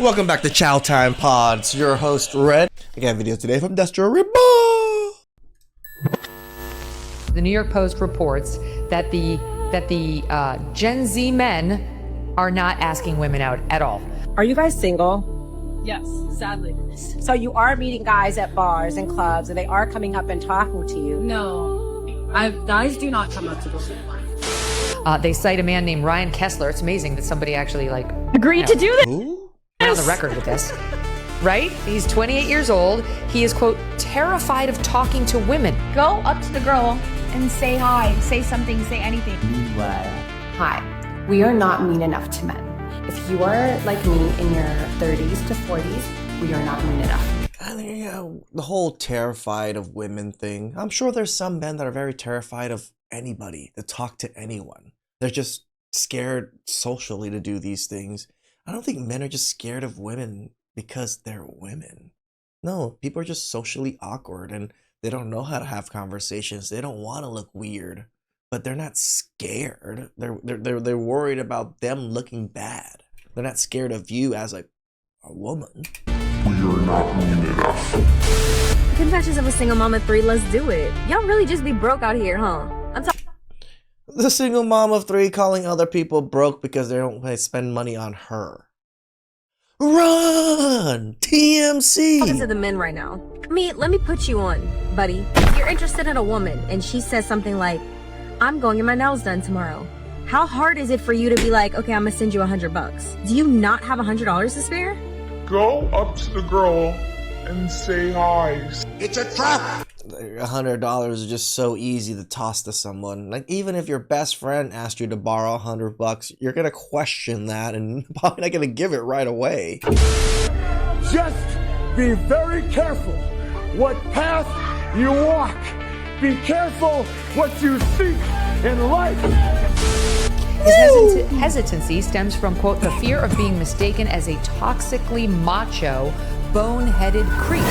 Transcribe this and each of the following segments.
Welcome back to Chow Time Pods. Your host Red. I got a video today from Destro Ribbo. The New York Post reports that the Gen Z men are not asking women out at all. Are you guys single? Yes, sadly. So you are meeting guys at bars and clubs, and they are coming up and talking to you? No, guys do not come up to me. They cite a man named Ryan Kessler. It's amazing that somebody actually Agreed to do this. Who? on the record with this, right? He's 28 years old. He is, quote, terrified of talking to women. Go up to the girl and say hi, say something, say anything. Hi, we are not mean enough to men. If you are like me in your 30s to 40s, we are not mean enough. I mean, yeah, the whole terrified of women thing. I'm sure there's some men that are very terrified of anybody, to talk to anyone. They're just scared socially to do these things. I don't think men are just scared of women because they're women. No, people are just socially awkward and they don't know how to have conversations. They don't want to look weird, but they're not scared. They're worried about them looking bad. They're not scared of you as a woman. We are not mean enough. Confessions of a Single Mom of 3, let's do it. Y'all really just be broke out here, huh? The single mom of 3 calling other people broke because they don't spend money on her. Run! TMC! Talking to the men right now. Let me put you on, buddy. If you're interested in a woman and she says something like, I'm going to get my nails done tomorrow. How hard is it for you to be like, okay, I'm gonna send you $100? Do you not have $100 to spare? Go up to the girl and say hi. It's a trap! $100 is just so easy to toss to someone. Like, even if your best friend asked you to borrow $100, you're gonna question that and probably not gonna give it right away. Just be very careful what path you walk. Be careful what you seek in life. His hesitancy stems from, quote, the fear of being mistaken as a toxically macho, boneheaded creep.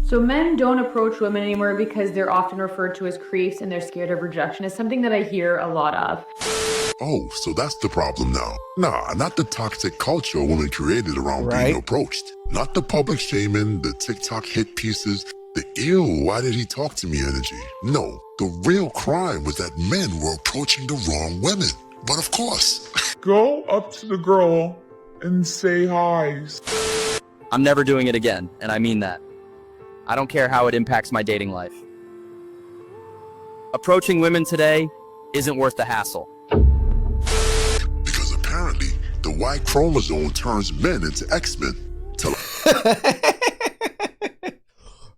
So men don't approach women anymore because they're often referred to as creeps and they're scared of rejection. It's something that I hear a lot of. Oh, so that's the problem now. Nah, not the toxic culture women created around being approached. Not the public shaming, the TikTok hit pieces, the ew, why did he talk to me energy. No, the real crime was that men were approaching the wrong women. But of course. Go up to the girl and say hi. I'm never doing it again, and I mean that. I don't care how it impacts my dating life. Approaching women today isn't worth the hassle. Because apparently, the Y chromosome turns men into X-Men.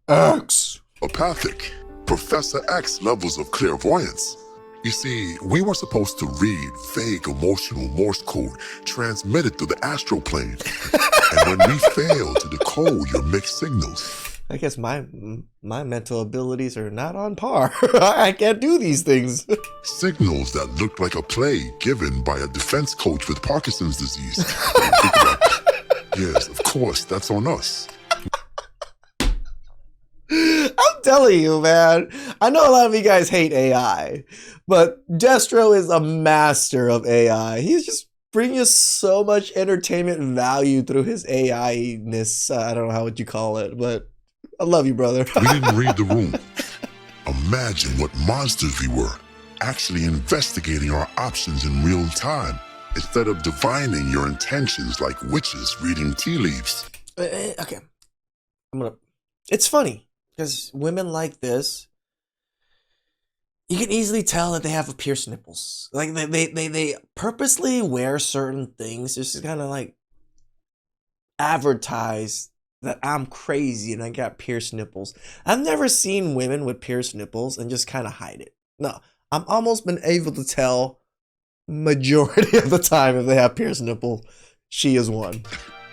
X. Telepathic. Professor X levels of clairvoyance. You see, we were supposed to read vague emotional Morse code transmitted through the astral plane. And when we fail to decode your mixed signals, I guess my mental abilities are not on par. I can't do these things. Signals that look like a play given by a defense coach with Parkinson's disease. Yes, of course, that's on us. I'm telling you, man. I know a lot of you guys hate AI, but Destro is a master of AI. He's just bringing us so much entertainment value through his AI-ness. I don't know how would you call it, but I love you, brother. We didn't read the room. Imagine what monsters we were, actually investigating our options in real time, instead of divining your intentions like witches reading tea leaves. Okay. It's funny, because women like this, you can easily tell that they have pierced nipples. Like, they purposely wear certain things just to kind of like advertise that I'm crazy and I got pierced nipples. I've never seen women with pierced nipples and just kind of hide it. No, I've almost been able to tell majority of the time if they have pierced nipples. She is one.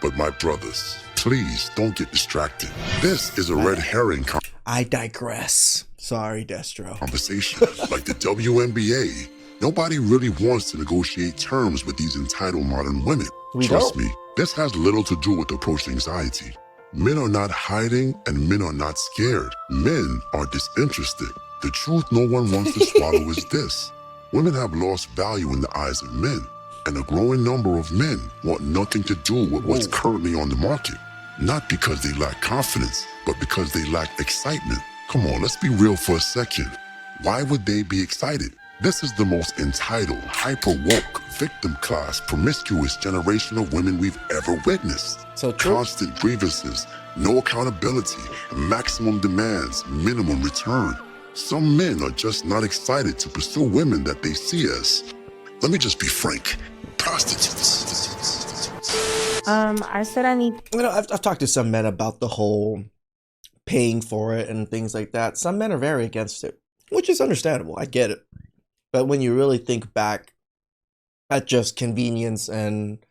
But my brothers, please don't get distracted. This is a red herring I digress. Sorry, Destro. Conversation. Like the WNBA, nobody really wants to negotiate terms with these entitled modern women. Trust me, this has little to do with approach anxiety. Men are not hiding and men are not scared. Men are disinterested. The truth no one wants to swallow is this. Women have lost value in the eyes of men. And a growing number of men want nothing to do with what's currently on the market. Not because they lack confidence, but because they lack excitement. Come on, let's be real for a second. Why would they be excited? This is the most entitled, hyper-woke, victim-class, promiscuous generation of women we've ever witnessed. So true. Constant grievances, no accountability, maximum demands, minimum return. Some men are just not excited to pursue women that they see as, let me just be frank, prostitutes. I said I need. You know, I've talked to some men about the whole paying for it and things like that. Some men are very against it, which is understandable. I get it. But when you really think back at just convenience and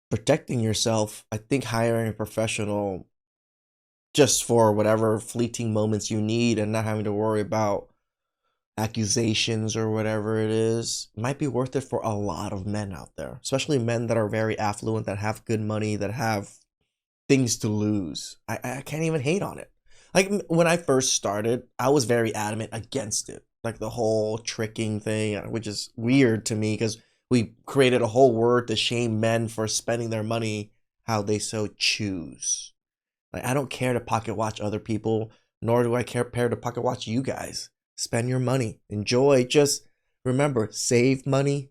protecting yourself, I think hiring a professional just for whatever fleeting moments you need and not having to worry about accusations or whatever it is might be worth it for a lot of men out there, especially men that are very affluent, that have good money, that have things to lose. I can't even hate on it. Like when I first started, I was very adamant against it. Like the whole tricking thing, which is weird to me because we created a whole word to shame men for spending their money how they so choose. Like I don't care to pocket watch other people, nor do I care to pocket watch you guys. Spend your money, enjoy. Just remember, save money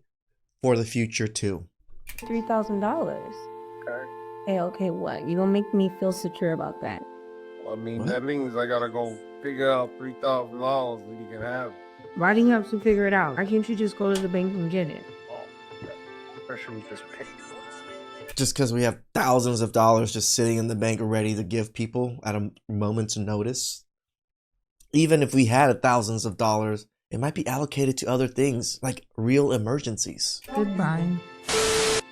for the future too. $3,000. Okay. Hey, okay, what? You gonna make me feel secure about that? Well, I mean, What? that means I gotta go figure out $3,000 that you can have. Why do you have to figure it out? Why can't you just go to the bank and get it? Pressure was just picked. Just because we have thousands of dollars just sitting in the bank ready to give people at a moment's notice. Even if we had thousands of dollars, it might be allocated to other things like real emergencies. Goodbye.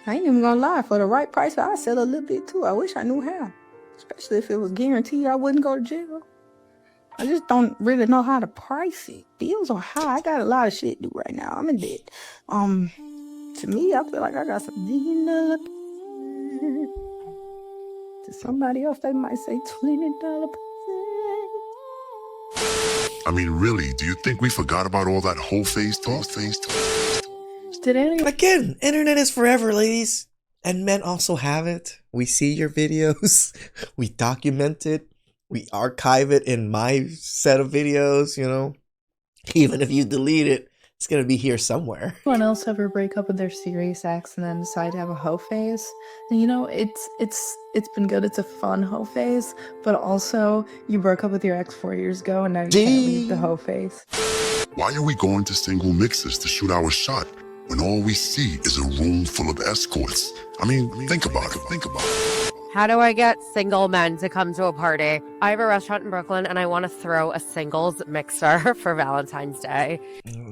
I ain't even gonna lie. For the right price, I'd sell a little bit too. I wish I knew how. Especially if it was guaranteed I wouldn't go to jail. I just don't really know how to price it. Bills are high. I got a lot of shit to do right now. I'm in debt. To me, I feel like I got some digging up. To somebody else, they might say $20 I mean, really, do you think we forgot about all that whole phase talk? Did anyone? Again, internet is forever, ladies. And men also have it. We see your videos. We document it. We archive it in my set of videos, you know. Even if you delete it, it's going to be here somewhere. Anyone else ever break up with their serious ex and then decide to have a hoe phase? And you know, it's been good. It's a fun hoe phase, but also you broke up with your ex 4 years ago and now you can't leave the hoe phase. Why are we going to single mixers to shoot our shot when all we see is a room full of escorts? I mean, think about it. How do I get single men to come to a party? I have a restaurant in Brooklyn and I want to throw a singles mixer for Valentine's Day.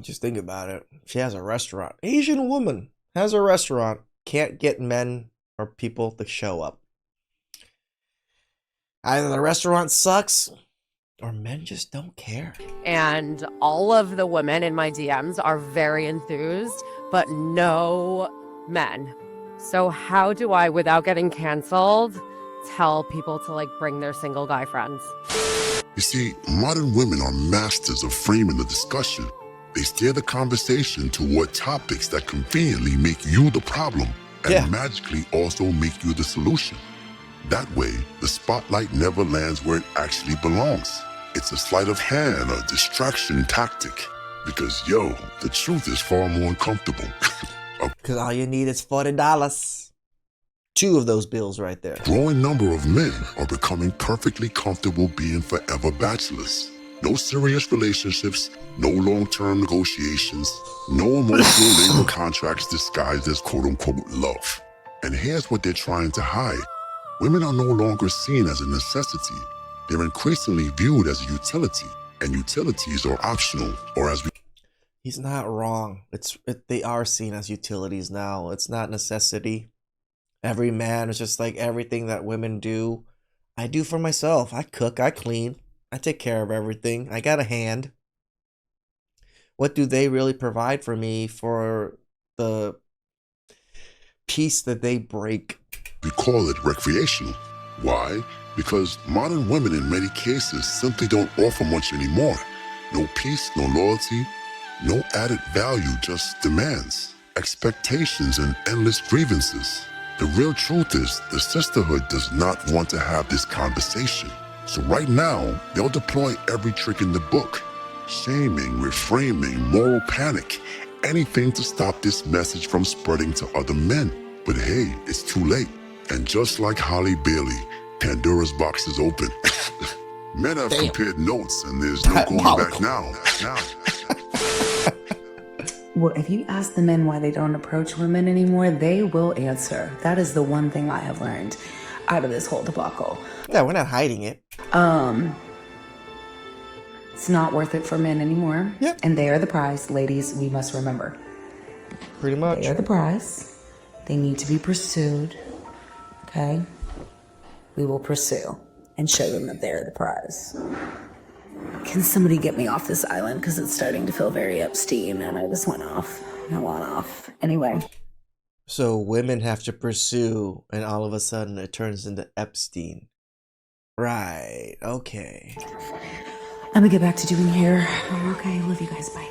Just think about it. She has a restaurant. Asian woman has a restaurant. Can't get men or people to show up. Either the restaurant sucks or men just don't care. And all of the women in my DMs are very enthused, but no men. So how do I, without getting canceled, tell people to like bring their single guy friends? You see, modern women are masters of framing the discussion. They steer the conversation toward topics that conveniently make you the problem and magically also make you the solution. That way, the spotlight never lands where it actually belongs. It's a sleight of hand, a distraction tactic. Because, the truth is far more uncomfortable. Because all you need is $40. 2 of those bills right there. Growing number of men are becoming perfectly comfortable being forever bachelors. No serious relationships, no long-term negotiations, no emotional labor contracts disguised as quote-unquote love. And here's what they're trying to hide. Women are no longer seen as a necessity. They're increasingly viewed as a utility, and utilities are optional, or as we... He's not wrong. They are seen as utilities now. It's not necessity. Every man is just like everything that women do. I do for myself. I cook, I clean, I take care of everything. I got a hand. What do they really provide for me for the peace that they break? We call it recreational. Why? Because modern women in many cases simply don't offer much anymore. No peace, no loyalty, no added value, just demands. expectations, and endless grievances. The real truth is, the sisterhood does not want to have this conversation. So right now, they'll deploy every trick in the book. Shaming, reframing, moral panic, anything to stop this message from spreading to other men. But hey, it's too late. And just like Holly Bailey, Pandora's box is open. Men have compared notes, and there's no going back now. Well, if you ask the men why they don't approach women anymore, they will answer. That is the one thing I have learned out of this whole debacle. Yeah, we're not hiding it. It's not worth it for men anymore. Yep. And they are the prize. Ladies, we must remember. Pretty much. They are the prize. They need to be pursued. Okay? We will pursue and show them that they're the prize. Can somebody get me off this island? Because it's starting to feel very Epstein, and I just went off. I went off. Anyway. So women have to pursue, and all of a sudden it turns into Epstein. Right. Okay. Let me get back to doing hair. Okay, love you guys. Bye.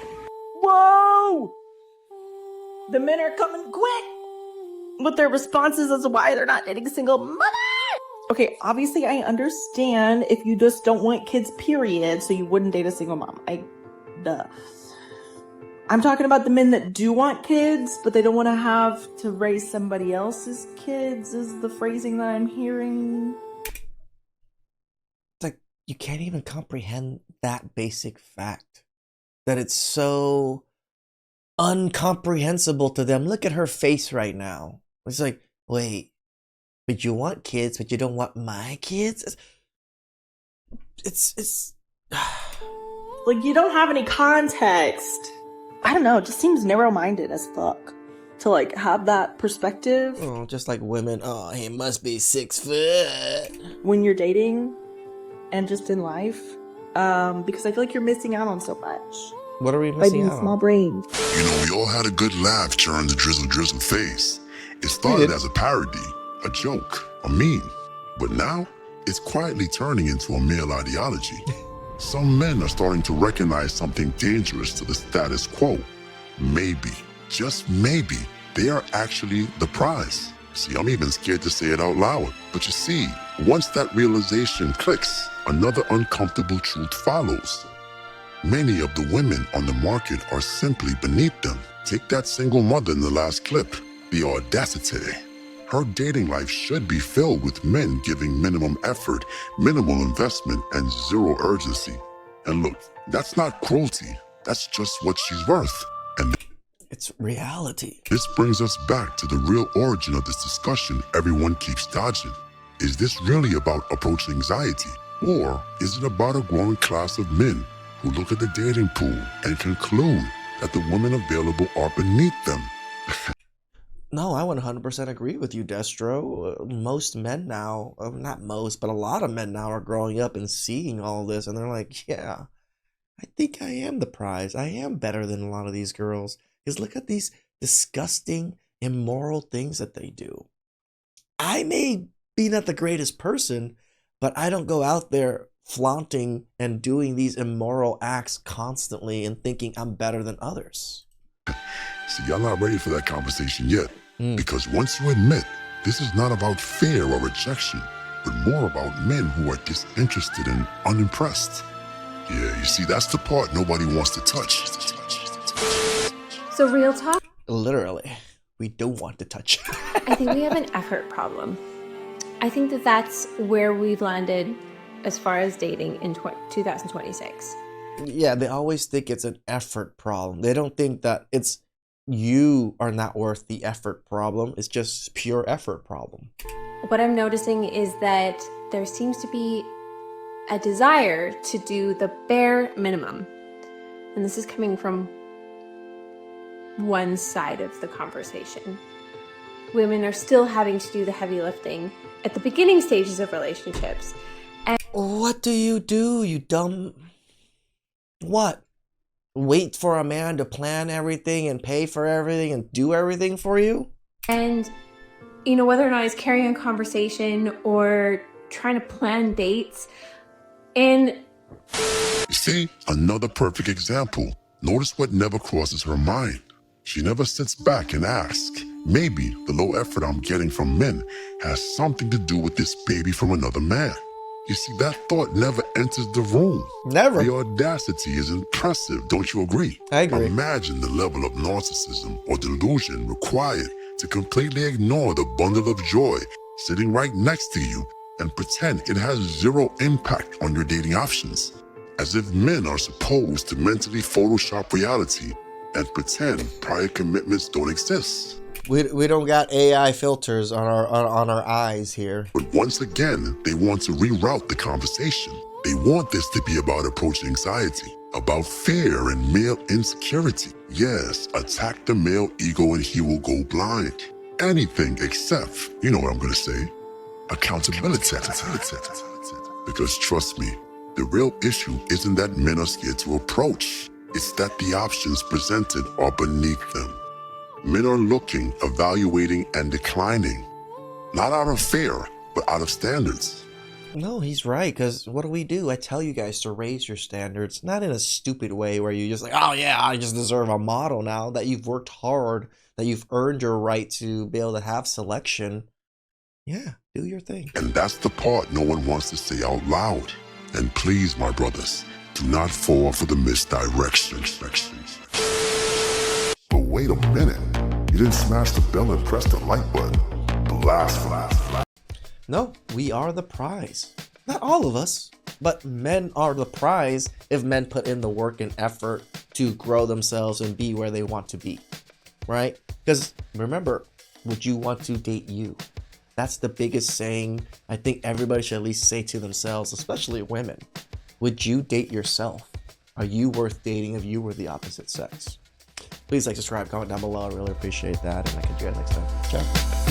Whoa! The men are coming quick with their responses as to why they're not dating single mothers. Okay, obviously I understand if you just don't want kids, period, so you wouldn't date a single mom. I'm talking about the men that do want kids, but they don't want to have to raise somebody else's kids, is the phrasing that I'm hearing. It's like, you can't even comprehend that basic fact. That it's so incomprehensible to them. Look at her face right now. It's like, wait, but you want kids, but you don't want my kids? It's like, you don't have any context. I don't know, it just seems narrow-minded as fuck to like have that perspective. Oh, just like women, oh, he must be 6 foot. When you're dating and just in life, because I feel like you're missing out on so much. What are we missing out on? Small brains. You know, we all had a good laugh during the drizzle phase. It started as a parody, a joke, a meme. But now, it's quietly turning into a male ideology. Some men are starting to recognize something dangerous to the status quo. Maybe, just maybe, they are actually the prize. See, I'm even scared to say it out loud. But you see, once that realization clicks, another uncomfortable truth follows. Many of the women on the market are simply beneath them. Take that single mother in the last clip, the audacity. Her dating life should be filled with men giving minimum effort, minimal investment, and zero urgency. And look, that's not cruelty. That's just what she's worth. And it's reality. This brings us back to the real origin of this discussion everyone keeps dodging. Is this really about approach anxiety? Or is it about a growing class of men who look at the dating pool and conclude that the women available are beneath them? No, I 100% agree with you, Destro. Most men now, not most, but a lot of men now are growing up and seeing all this, and they're like, yeah, I think I am the prize. I am better than a lot of these girls. Because look at these disgusting, immoral things that they do. I may be not the greatest person, but I don't go out there flaunting and doing these immoral acts constantly and thinking I'm better than others. See, y'all not ready for that conversation yet. Because once you admit this is not about fear or rejection, but more about men who are disinterested and unimpressed. Yeah, you see, that's the part nobody wants to touch. So real talk? Literally, we don't want to touch. I think we have an effort problem. I think that that's where we've landed as far as dating in 2026. Yeah, they always think it's an effort problem. They don't think that it's you are not worth the effort problem. It's just pure effort problem. What I'm noticing is that there seems to be a desire to do the bare minimum. And this is coming from one side of the conversation. Women are still having to do the heavy lifting at the beginning stages of relationships. And what do, you dumb... What? Wait for a man to plan everything and pay for everything and do everything for you? And, you know, whether or not it's carrying a conversation or trying to plan dates. And you see, another perfect example. Notice what never crosses her mind. She never sits back and asks, maybe the low effort I'm getting from men has something to do with this baby from another man. You see, that thought never enters the room. Never. The audacity is impressive, don't you agree? I agree. Imagine the level of narcissism or delusion required to completely ignore the bundle of joy sitting right next to you and pretend it has zero impact on your dating options. As if men are supposed to mentally Photoshop reality and pretend prior commitments don't exist. We don't got AI filters on our eyes here. But once again, they want to reroute the conversation. They want this to be about approach anxiety, about fear and male insecurity. Yes, attack the male ego and he will go blind. Anything except, you know what I'm gonna say, accountability. Because trust me, the real issue isn't that men are scared to approach. It's that the options presented are beneath them. Men are looking, evaluating, and declining. Not out of fear, but out of standards. No, he's right, because what do? I tell you guys to raise your standards, not in a stupid way where you just like, oh yeah, I just deserve a model now, that you've worked hard, that you've earned your right to be able to have selection. Yeah, do your thing. And that's the part no one wants to say out loud. And please, my brothers, do not fall for the misdirection. But wait a minute. You didn't smash the bell and press the like button. Blast. No, we are the prize. Not all of us, but men are the prize if men put in the work and effort to grow themselves and be where they want to be, right? Because remember, would you want to date you? That's the biggest saying I think everybody should at least say to themselves, especially women. Would you date yourself? Are you worth dating if you were the opposite sex? Please like, subscribe, comment down below. I really appreciate that. And I'll catch you guys next time. Ciao.